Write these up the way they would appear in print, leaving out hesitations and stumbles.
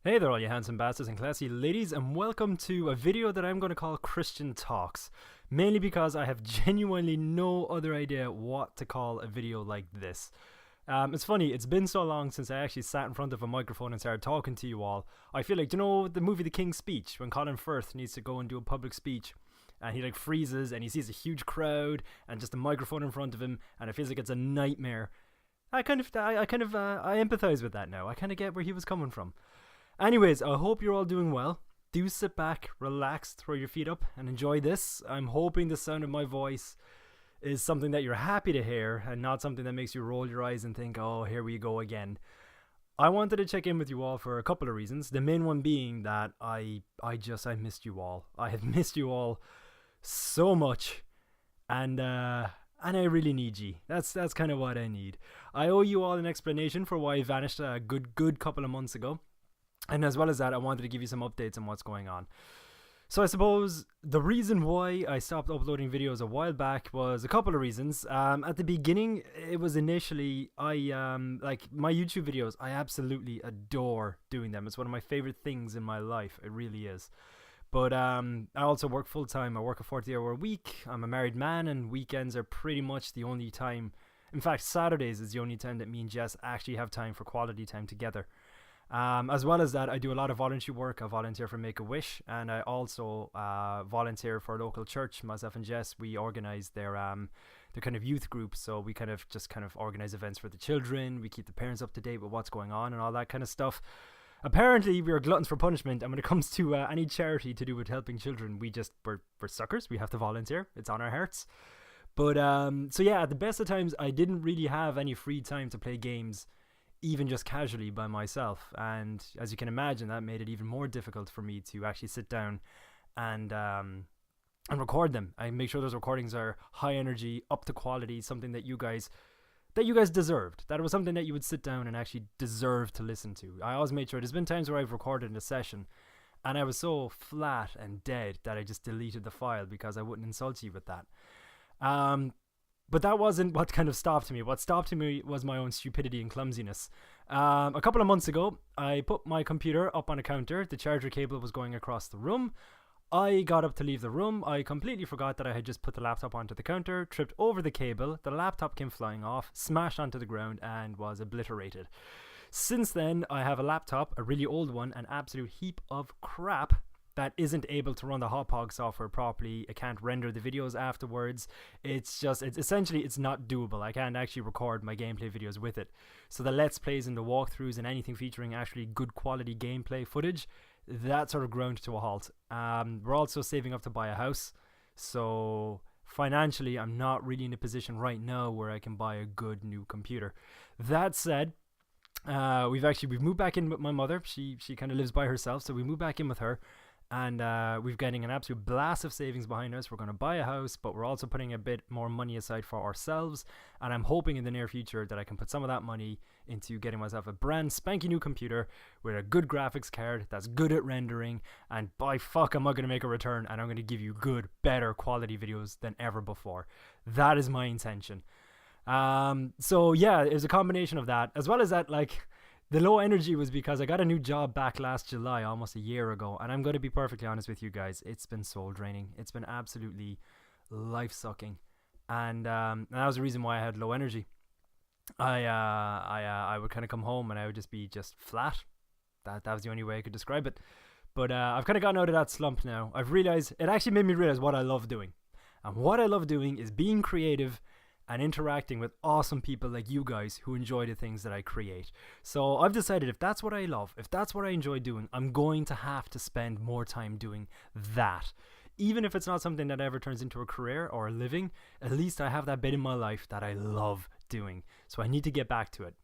Hey there all you handsome bastards and classy ladies, and welcome to a video that I'm going to call Christian Talks, mainly because I have genuinely no other idea what to call a video like this. It's funny, it's been so long since I actually sat in front of a microphone and started talking to you all. I feel like, the movie The King's Speech, when Colin Firth needs to go and do a public speech, and he freezes and he sees a huge crowd and just a microphone in front of him, and it feels like it's a nightmare. I empathize with that now. I kind of get where he was coming from. Anyways, I hope you're all doing well. Do sit back, relax, throw your feet up, and enjoy this. I'm hoping the sound of my voice is something that you're happy to hear and not something that makes you roll your eyes and think, oh, here we go again. I wanted to check in with you all for a couple of reasons. The main one being that I missed you all. I have missed you all so much, and I really need you. That's kind of what I need. I owe you all an explanation for why I vanished a good couple of months ago. And as well as that, I wanted to give you some updates on what's going on. So I suppose the reason why I stopped uploading videos a while back was a couple of reasons. At the beginning, it was initially, like my YouTube videos, I absolutely adore doing them. It's one of my favorite things in my life. It really is. But I also work full time. I work a 40-hour week. I'm a married man, and weekends are pretty much the only time. In fact, Saturdays is the only time that me and Jess actually have time for quality time together. As well as that, I do a lot of volunteer work. I volunteer for Make-A-Wish, and I also volunteer for a local church. Myself and Jess, we organize their kind of youth group, so we kind of organize events for the children. We keep the parents up to date with what's going on and all that kind of stuff. Apparently, we are gluttons for punishment, and when it comes to any charity to do with helping children, we're suckers. We have to volunteer. It's on our hearts. But so yeah, at the best of times, I didn't really have any free time to play games, even just casually by myself, and as you can imagine, that made it even more difficult for me to actually sit down and record them. I make sure those recordings are high energy, up to quality, something that you guys deserved, that it was something that you would sit down and actually deserve to listen to. I always made sure. There's been times where I've recorded in a session and I was so flat and dead that I just deleted the file because I wouldn't insult you with that. But that wasn't what kind of stopped me. What stopped me was my own stupidity and clumsiness. A couple of months ago, I put my computer up on a counter. The charger cable was going across the room. I got up to leave the room. I completely forgot that I had just put the laptop onto the counter, tripped over the cable. The laptop came flying off, smashed onto the ground, and was obliterated. Since then, I have a laptop, a really old one, an absolute heap of crap that isn't able to run the Hotpog software properly. It can't render the videos afterwards. It's essentially not doable. I can't actually record my gameplay videos with it. So the Let's Plays and the walkthroughs and anything featuring actually good quality gameplay footage, that sort of ground to a halt. We're also saving up to buy a house. So financially, I'm not really in a position right now where I can buy a good new computer. That said, we've moved back in with my mother. She kind of lives by herself, so we moved back in with her. And we're getting an absolute blast of savings behind us. We're going to buy a house, but we're also putting a bit more money aside for ourselves. And I'm hoping in the near future that I can put some of that money into getting myself a brand spanking new computer with a good graphics card that's good at rendering. And by fuck, am I going to make a return, and I'm going to give you good, better quality videos than ever before. That is my intention. So yeah, it was a combination of that, as well as that, the low energy was because I got a new job back last July, almost a year ago, and I'm going to be perfectly honest with you guys, it's been soul draining. It's been absolutely life-sucking, and that was the reason why I had low energy. I would kind of come home and I would just be flat. That was the only way I could describe it. But I've kind of gotten out of that slump now. I've realized, it actually made me realize what I love doing. And what I love doing is being creative and interacting with awesome people like you guys who enjoy the things that I create. So I've decided, if that's what I love, if that's what I enjoy doing, I'm going to have to spend more time doing that. Even if it's not something that ever turns into a career or a living, at least I have that bit in my life that I love doing. So I need to get back to it.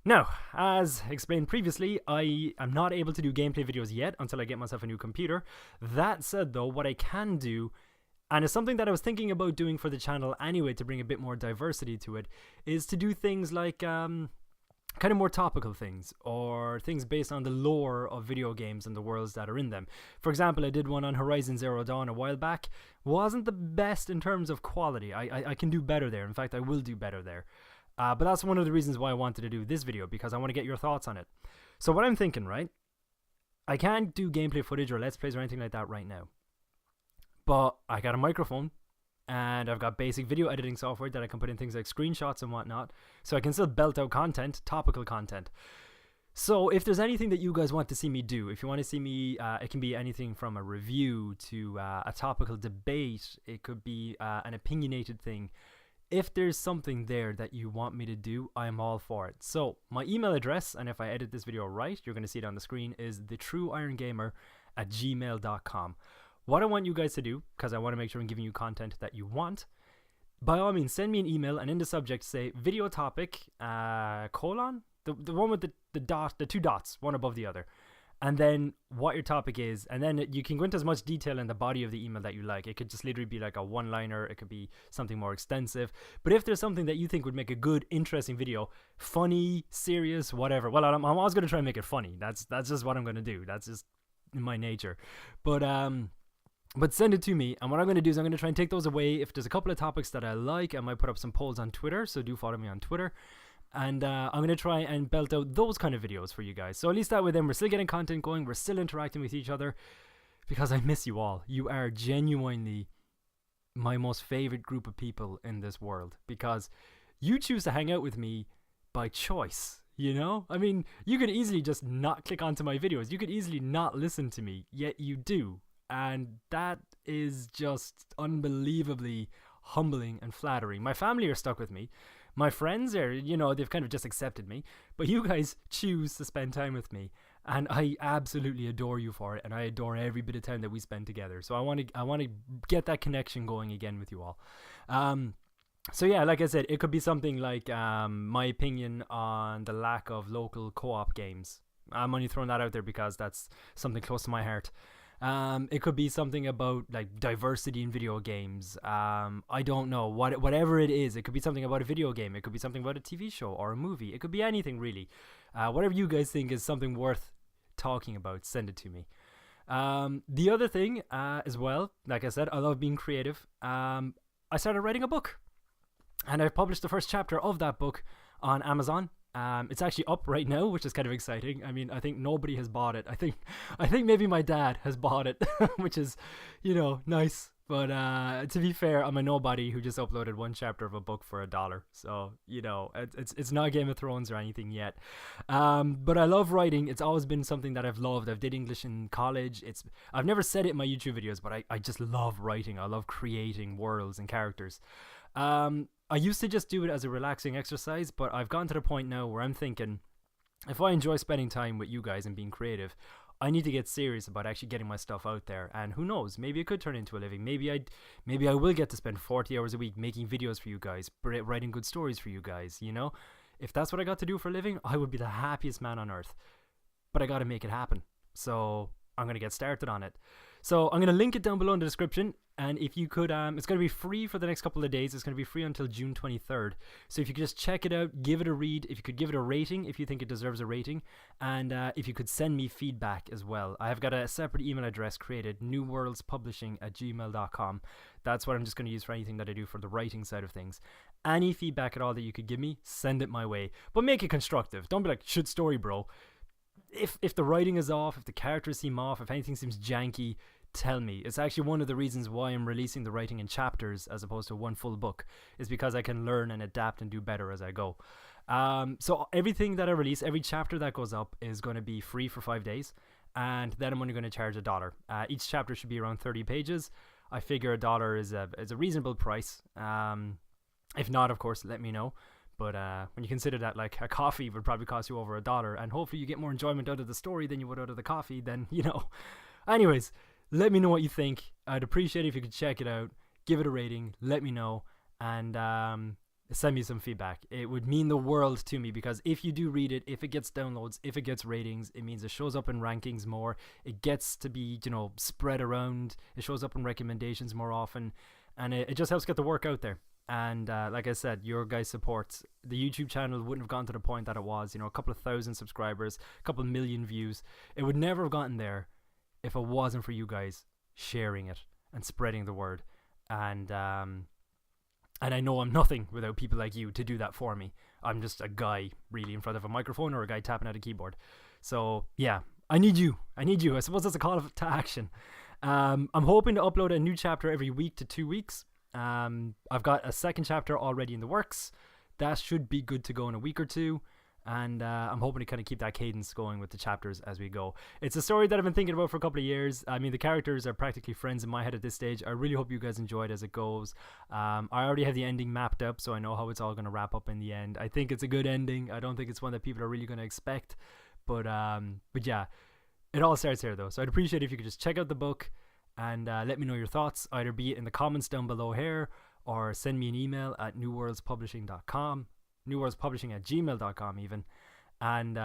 Now, as explained previously, I am not able to do gameplay videos yet until I get myself a new computer. That said though, what I can do, and it's something that I was thinking about doing for the channel anyway to bring a bit more diversity to it, is to do things like kind of more topical things, or things based on the lore of video games and the worlds that are in them. For example, I did one on Horizon Zero Dawn a while back. Wasn't the best in terms of quality. I can do better there. In fact, I will do better there. But that's one of the reasons why I wanted to do this video, because I want to get your thoughts on it. So what I'm thinking, right, I can't do gameplay footage or let's plays or anything like that right now. But I got a microphone and I've got basic video editing software that I can put in things like screenshots and whatnot. So I can still belt out content, topical content. So if there's anything that you guys want to see me do, if you want to see me, it can be anything from a review to a topical debate. It could be an opinionated thing. If there's something there that you want me to do, I'm all for it. So my email address, and if I edit this video right, you're going to see it on the screen, is thetrueirongamer@gmail.com. What I want you guys to do, because I want to make sure I'm giving you content that you want, by all means, send me an email and in the subject say video topic, colon, the one with the two dots, one above the other. And then what your topic is, and then you can go into as much detail in the body of the email that you like. It could just literally be like a one-liner, it could be something more extensive. But if there's something that you think would make a good, interesting video, funny, serious, whatever, well, I'm always going to try and make it funny. That's just what I'm going to do. That's just in my nature. But send it to me, and what I'm going to do is I'm going to try and take those away. If there's a couple of topics that I like, I might put up some polls on Twitter, so do follow me on Twitter. And I'm going to try and belt out those kind of videos for you guys. So at least that way then we're still getting content going. We're still interacting with each other. Because I miss you all. You are genuinely my most favorite group of people in this world. Because you choose to hang out with me by choice. You know? I mean, you could easily just not click onto my videos. You could easily not listen to me. Yet you do. And that is just unbelievably humbling and flattering. My family are stuck with me. My friends are, you know, they've kind of just accepted me. But you guys choose to spend time with me. And I absolutely adore you for it. And I adore every bit of time that we spend together. So I want to get that connection going again with you all. So yeah, like I said, it could be something like my opinion on the lack of local co-op games. I'm only throwing that out there because that's something close to my heart. It could be something about like diversity in video games. I don't know, whatever it is. It could be something about a video game. It could be something about a TV show or a movie. It could be anything really. Whatever you guys think is something worth talking about, send it to me. The other thing as well, like I said, I love being creative. I started writing a book, and I've published the first chapter of that book on Amazon. It's actually up right now, which is kind of exciting. I mean, I think nobody has bought it. I think maybe my dad has bought it, which is, you know, nice. But to be fair, I'm a nobody who just uploaded one chapter of a book for $1. So, you know, it's not Game of Thrones or anything yet. But I love writing. It's always been something that I've loved. I've did English in college. I've never said it in my YouTube videos, but I just love writing. I love creating worlds and characters. I used to just do it as a relaxing exercise, but I've gotten to the point now where I'm thinking, if I enjoy spending time with you guys and being creative, I need to get serious about actually getting my stuff out there. And who knows, maybe it could turn into a living. Maybe I will get to spend 40 hours a week making videos for you guys, writing good stories for you guys, you know? If that's what I got to do for a living, I would be the happiest man on earth. But I got to make it happen. So I'm going to get started on it. So I'm going to link it down below in the description. And if you could, it's going to be free for the next couple of days. It's going to be free until June 23rd. So if you could just check it out, give it a read. If you could give it a rating, if you think it deserves a rating. And if you could send me feedback as well. I have got a separate email address created, newworldspublishing@gmail.com. That's what I'm just going to use for anything that I do for the writing side of things. Any feedback at all that you could give me, send it my way. But make it constructive. Don't be like, shit story, bro. If the writing is off, if the characters seem off, if anything seems janky, tell me. It's actually one of the reasons why I'm releasing the writing in chapters as opposed to one full book, is because I can learn and adapt and do better as I go. So everything that I release, every chapter that goes up is going to be free for 5 days, and then I'm only going to charge $1. Each chapter should be around 30 pages. I figure $1 is a reasonable price. If not, of course, let me know. But when you consider that like a coffee would probably cost you over $1, and hopefully you get more enjoyment out of the story than you would out of the coffee, then, you know. Anyways, let me know what you think. I'd appreciate it if you could check it out, give it a rating, let me know, and send me some feedback. It would mean the world to me, because if you do read it, if it gets downloads, if it gets ratings, it means it shows up in rankings more. It gets to be, you know, spread around. It shows up in recommendations more often, and it just helps get the work out there. And like I said, your guys' support, the YouTube channel wouldn't have gone to the point that it was, you know, a couple of thousand subscribers, a couple of million views. It would never have gotten there if it wasn't for you guys sharing it and spreading the word. And I know I'm nothing without people like you to do that for me. I'm just a guy really in front of a microphone, or a guy tapping at a keyboard. So yeah, I need you. I suppose that's a call to action. I'm hoping to upload a new chapter every week to 2 weeks. I've got a second chapter already in the works. That should be good to go in a week or two. And I'm hoping to kind of keep that cadence going with the chapters as we go. It's a story that I've been thinking about for a couple of years. I mean, the characters are practically friends in my head at this stage. I really hope you guys enjoy it as it goes. I already have the ending mapped up, so I know how it's all going to wrap up in the end. I think it's a good ending. I don't think it's one that people are really going to expect. But yeah, it all starts here, though. So I'd appreciate if you could just check out the book and let me know your thoughts, either be it in the comments down below here or send me an email at newworldspublishing.com. newworldspublishing@gmail.com even. And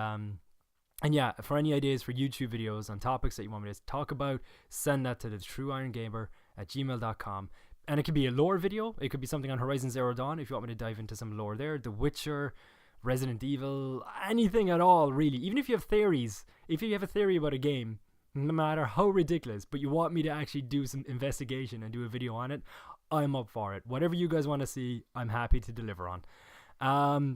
yeah, for any ideas for YouTube videos on topics that you want me to talk about, send that to the trueirongamer@gmail.com. And it could be a lore video. It could be something on Horizon Zero Dawn if you want me to dive into some lore there. The Witcher, Resident Evil, anything at all, really. Even if you have theories, if you have a theory about a game, no matter how ridiculous, but you want me to actually do some investigation and do a video on it, I'm up for it. Whatever you guys want to see, I'm happy to deliver on.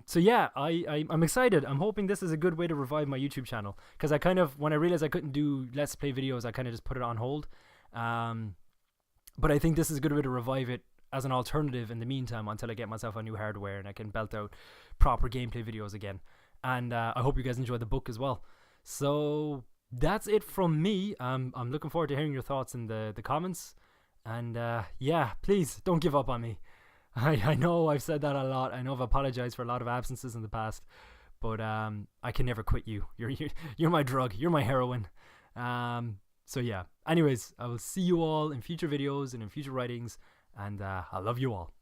So yeah, I'm excited. I'm hoping this is a good way to revive my YouTube channel, because I kind of, when I realized I couldn't do Let's Play videos, I kind of just put it on hold. But I think this is a good way to revive it as an alternative in the meantime until I get myself a new hardware and I can belt out proper gameplay videos again. And I hope you guys enjoy the book as well. So that's it from me. I'm looking forward to hearing your thoughts in the comments. And yeah, please don't give up on me. I know I've said that a lot. I know I've apologized for a lot of absences in the past, but I can never quit you. You're my drug. You're my heroin. So yeah. Anyways, I will see you all in future videos and in future writings, and I love you all.